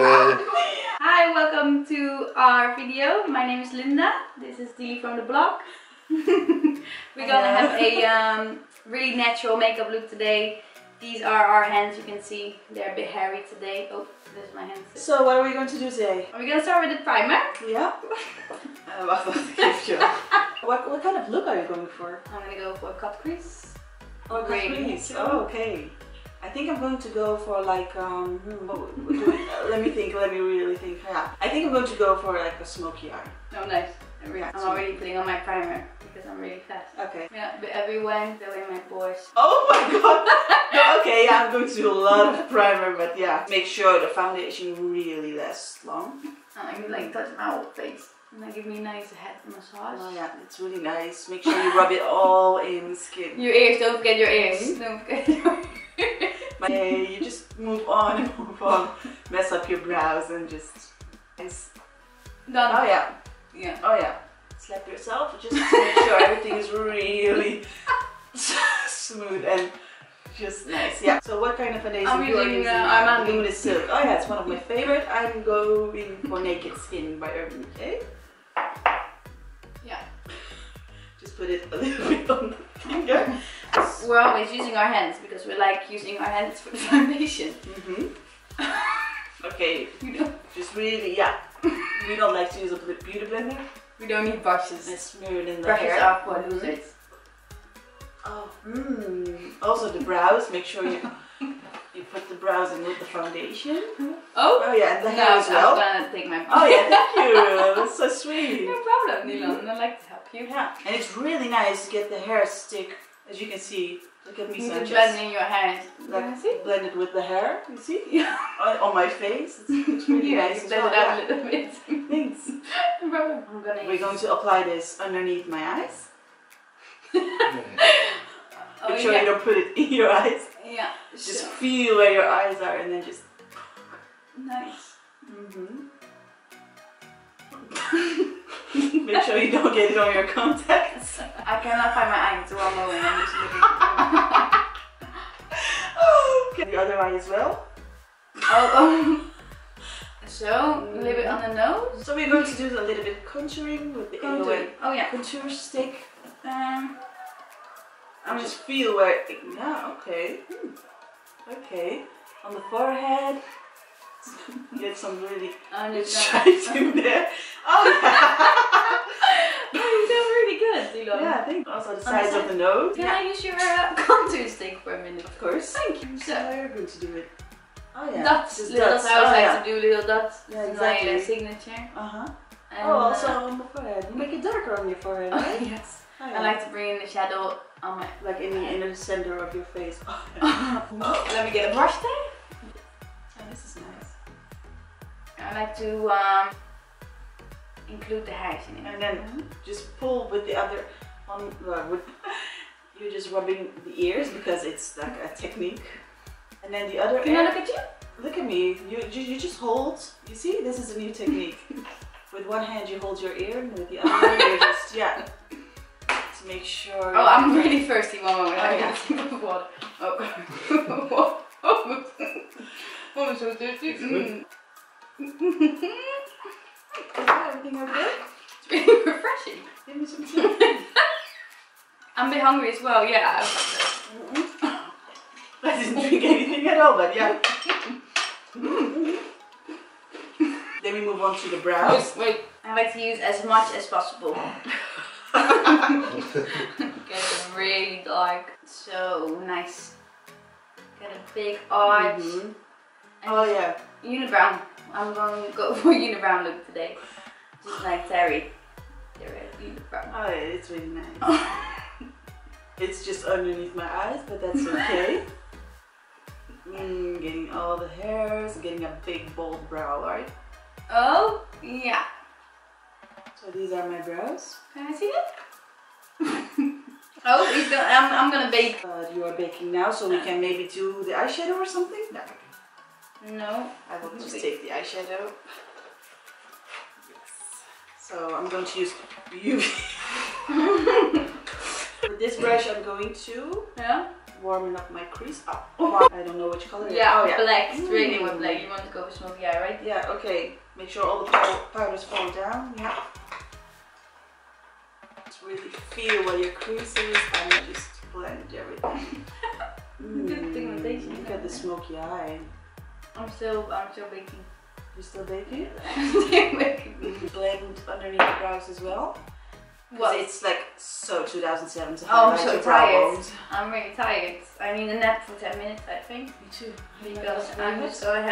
Hi, welcome to our video. My name is Linda. This is Dilly from the blog. We're gonna have a really natural makeup look today. These are our hands. You can see they're a bit hairy today. Oh, there's my hands. So what are we going to do today? We're gonna start with the primer. Yeah. What kind of look are you going for? I'm gonna go for a cut crease. Oh, cut crease. Oh, okay. I think I'm going to go for like let me think. Let me really think. Yeah. I think I'm going to go for like a smoky eye. Oh, nice. I'm already putting on my primer because I'm really fast. Okay. Yeah, but everywhere, go in my pores. Oh my god! No, okay, yeah, I'm going to do a lot of primer, but yeah. Make sure the foundation really lasts long. And I can like touch my whole face. And then give me a nice head massage. Oh yeah, it's really nice. Make sure you rub it all in the skin. Your ears, don't forget your ears. Don't forget your ears. Hey, you just move on and move on. Mess up your brows and just... Done. Oh yeah. Yeah. Oh yeah. Slap yourself just to make sure everything is really smooth and just nice. Yeah. So what kind of foundation I'm using Luminous Silk. Oh yeah, it's one of my favorite. I'm going for Naked Skin by Urban Decay. Yeah. Just put it a little bit on the finger. We're always using our hands because we like using our hands for the foundation. Okay. Just really, yeah. We don't like to use a beauty blender. We don't need brushes. And smear it in the brushes hair. Are for losers. Oh, Also the brows. Make sure you put the brows in with the foundation. Oh yeah, and the hair as well. I'm gonna take my. Oh yeah, thank you. That's so sweet. No problem, Dilan. I like to help you. Yeah, and it's really nice to get the hair stick. As you can see, look at me. You can blend in your hair. Like blend it with the hair. You see? Yeah. On my face. It's really nice. You blend it out a little bit. Thanks. No problem. We're going to apply this underneath my eyes. Make sure you don't put it in your eyes. Yeah. Just feel where your eyes are and then just... Nice. Make sure you don't get it on your contacts. I cannot find my eye, it's the wrong moment. I'm just looking. Okay. The other eye as well. So, a little bit on the nose. So we're going to do a little bit contouring with the contour stick. I'm just feel where. Yeah. Okay. Okay. On the forehead. Get some really good stripes in there. Oh yeah. You're doing really good, Dilan. Yeah, I think also the sides of the nose. Can I use your contour stick for a minute? Of course. Thank you. So you're going to do it. Oh yeah. Dots. Little dots. I always like to do little dots. Yeah, exactly. My signature. And also on the forehead. You make it darker on your forehead, right? Yes. Oh, yeah. I like to bring in the shadow on my... Like in the center of your face. Let me get a brush there. Oh, this is nice. I like to include the hairs in it. And then just pull with the other... You're just rubbing the ears because it's like a technique. And then the other Can I look at you? Look at me. You just hold. You see? This is a new technique. With one hand you hold your ear and with the other you just... Yeah. To make sure... Oh, I'm really thirsty. One moment. Oh, yeah. Water. Oh. I'm so thirsty. Is everything okay? It's really refreshing. Give me some tea. I'm a bit hungry as well, yeah. I didn't drink anything at all, but yeah. Then we move on to the brows. Wait. I like to use as much as possible. Get them really dark. So nice. Get a big arch. Oh yeah. Unibrow. I'm going to go for a unibrow look today. Just like Terry. Unibrow. Oh yeah, it's really nice. It's just underneath my eyes, but that's okay. Getting all the hairs, getting a big bold brow, right? Oh yeah. So these are my brows. Can I see it? Oh, I'm gonna bake. You are baking now, so we can maybe do the eyeshadow or something? No. No. I will just take the eyeshadow. Yes. So I'm going to use UV. With this brush I'm going to warming up my crease. Oh, I don't know which color. Yeah, oh, yeah. black. Straight in with black. You want to go for smoky eye, right? Yeah, okay. Make sure all the powders fall down. Yeah. Just really feel where your crease is and just blend everything. Good pigmentation. Look at the smoky eye. I'm still baking. You're still baking? Baking. Blend underneath the brows as well. What? It's like so 2007 to Oh, I'm highlight so your brow tired. bones. I'm really tired. I need a nap for 10 minutes, I think. Me too. Because I'm just gonna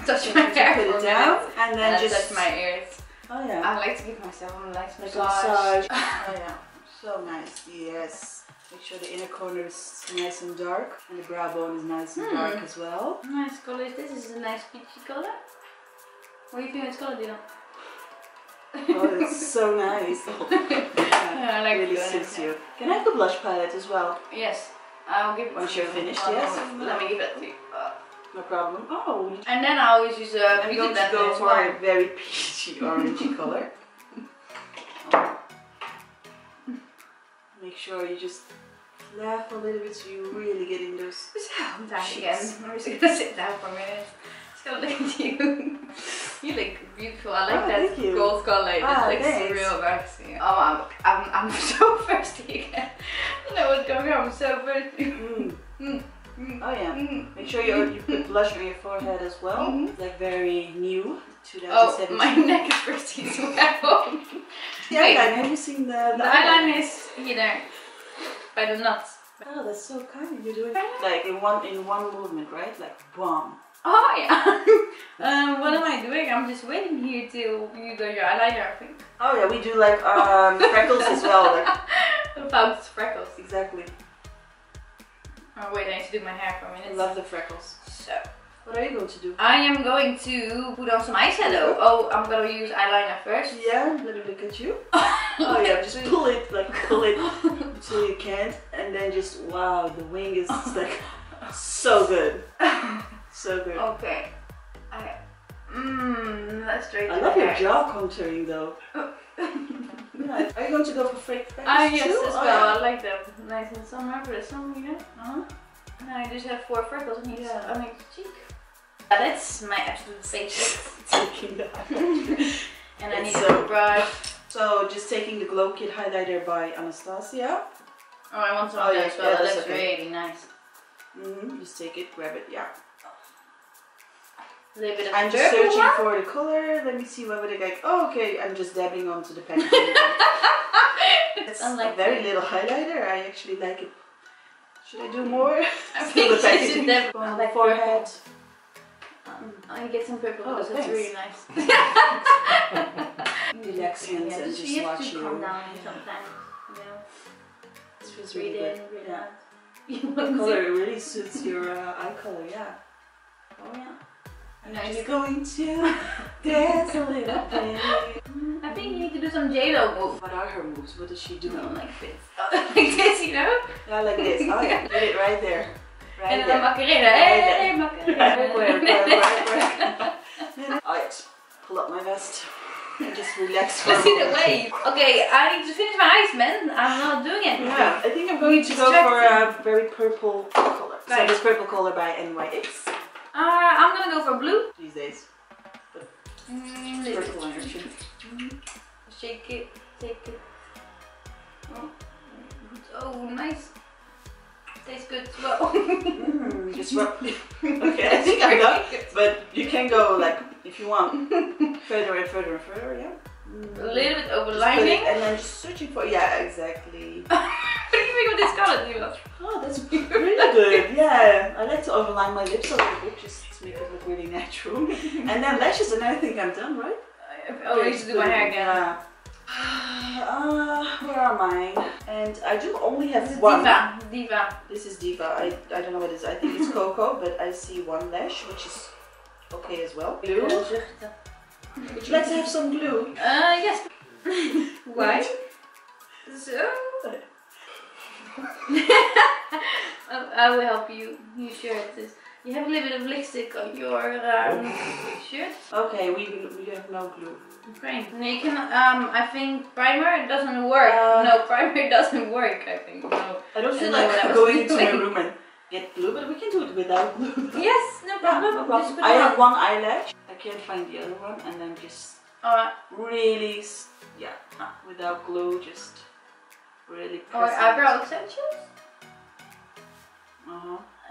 touch my hair Put for it a down minute, and then and just touch my ears. Oh yeah. I like to give myself a nice Like massage. a massage. Oh yeah. So nice. Yes. Make sure the inner corner is nice and dark and the brow bone is nice and dark as well. Nice color. This is a nice peachy color. What do you think it's color, Dilan? Oh, it's so nice. Yeah, I like really it. suits you. Can I have the blush palette as well? Yes. I'll give it Once to you're you. finished, One yes. moment. Let me give it to you. No problem. Oh. And then I always use a I'm beauty going to blender go as for well. a very peachy orangey color. Make sure you just laugh a little bit so you really get in those. I'm tired again. I'm just gonna sit down for a minute. Just gonna look at you. You look beautiful. I like that gold color. It looks real nice. Oh, I'm so thirsty again. I don't know what's going on. I'm so thirsty. Oh yeah. Make sure you put blush on your forehead as well. It's like very new. 2017. Oh, my neck is thirsty as well. The eyeliner. Have you seen the eyeliner is here by the nuts. Oh, that's so kind. You're doing like in one movement, right? Like boom. Oh yeah. What am I doing? I'm just waiting here till you do your eyeliner, I think. Oh yeah, we do like freckles as well. Like. About freckles. Exactly. Oh wait, I need to do my hair for a minute. I love the freckles. So. What are you going to do? I am going to put on some eyeshadow. Oh, I'm gonna use eyeliner first. Yeah, let me look at you. Oh yeah, just pull it until you can't, and then just wow, the wing is like so good, so good. Okay. That's straight. I love your jaw contouring though. Yeah. Are you going to go for fake freckles yes, too? as well. Yeah. I like them. Nice and summer for the summer, you know. And I just have 4 freckles on each cheek. That's my absolute favorite. Taking that. And I need a brush. So just taking the Glow Kit highlighter by Anastasia. Oh, I want some of that as well. Yeah, That's okay. really nice. Just take it, grab it, yeah. A little bit of I'm just searching for the color. Let me see what would I like. Oh, okay. I'm just dabbing onto the packaging. It's a very little highlighter. I actually like it. Should I do more? I think you should dab on the forehead. I get some purple because it's really nice. Relaxing and just you have watch to you. calm down sometimes. You know. This feels Breathe really in, good. breathe Yeah. out. The color really suits your eye color, yeah. Oh yeah. I'm just going to dance a little bit. I think you need to do some J-Lo moves. What are her moves? What does she do? No, like this. Like this, you know? Yeah, like this. Oh yeah, get it right there. Right and there. then Macarena. Hey, Macarena. Alright, pull up my vest and just relax for Let's a see the moment. wave. Okay, I need to finish my eyes, man. I'm not doing it. Yeah, I think I'm going to go for a very purple color. So this purple color by NYX. I'm gonna go for blue. These days. But purple energy. Shake it, take it. Oh, nice. Tastes good as well. Just rub. Okay, I think I'm done. But you can go like, if you want, further and further and further, yeah? A little bit overlining. And then just searching for, yeah, exactly. What do you think of this color, Dilan? Oh, that's really good. Yeah, I like to overline my lips a little bit just to make it look really natural. And then lashes, and I think I'm done, right? I used to do my hair again. Yeah. Where are mine? And I do only have one. Diva. This is Diva. I don't know what it is. I think it's Cocoa, but I see one lash, which is okay as well. Glue. Would you like to have some glue? Yes. Why? So. I will help you. You sure it is. You have a little bit of lipstick on your shirt. Okay, we have no glue. Okay. And you can, I think primer doesn't work. No, primer doesn't work, I think. No. I don't feel like going into my room and get glue, but we can do it without glue. Yes, no problem. No problem. I have one eyelash. I can't find the other one, and then just really, without glue, just really press. Or eyebrow extensions.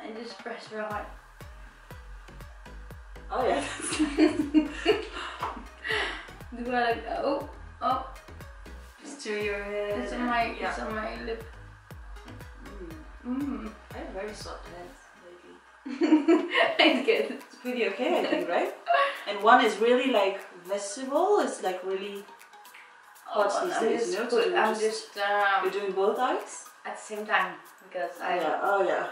And just press real hard. Oh yeah. Do I like just to your head. It's on my lip. I have very soft hands lately. It's good. It's pretty okay, I think, right? And one is really like visible. It's like really hot these days. You're doing both eyes at the same time because I. Oh yeah.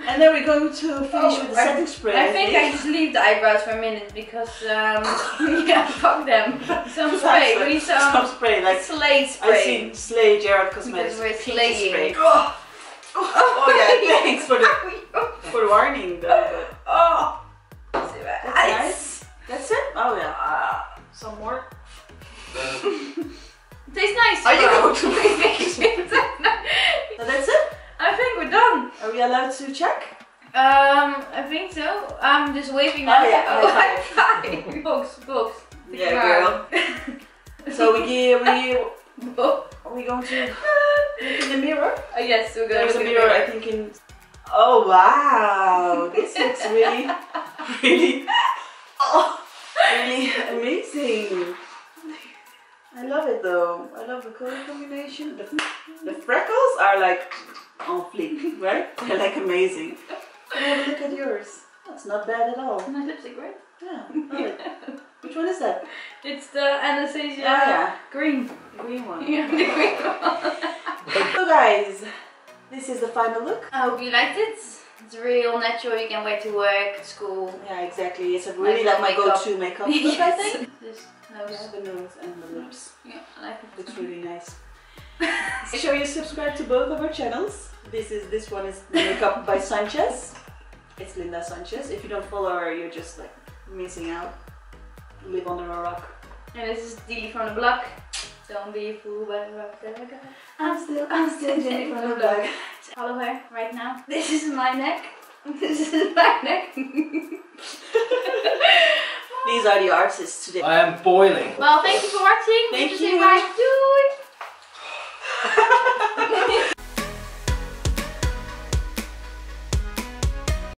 And then we're going to finish with the setting spray. I think I just leave the eyebrows for a minute because fuck them. Some spray. We need some spray, like Slay spray. I seen Slay Gerard Cosmetics. Because we're slaying. Oh yeah, thanks for the warning though. That's nice. That's it? Oh yeah. Some more. Tastes nice. Are you going to make it? So that's it? I think we're done. Are we allowed to check? I think so. I'm just waving now. Oh yeah, high five. Box. Yeah, girl. So are we going to look in the mirror? Yes, we're going There's to a mirror, I think in... Oh wow, this looks really amazing. I love it though. I love the color combination. The freckles are like on fleek, right? They're like amazing. And have a look at yours. That's not bad at all. Nice lipstick, right? Yeah, love it. Which one is that? It's the Anastasia green. The green one. Yeah, the green one. So guys, this is the final look. I hope you liked it. It's real natural, you can wear to work, school. Yeah, exactly. It's a really like my go-to makeup look, I think. This nose. Yeah, the nose and the lips. Yeah, I like it. Looks really nice. Make sure you subscribe to both of our channels. This one is Makeupbysanchez. It's Linda Sanchez. If you don't follow her, you're just like missing out. Live under a rock. And this is Dilan from the block. Don't be fooled by the rock that I got. I'm still Jenny from the block. Follow her right now. This is my neck. This is my neck. These are the artists today. I am boiling. Well, thank you for watching. Thank you. Say bye. Doei.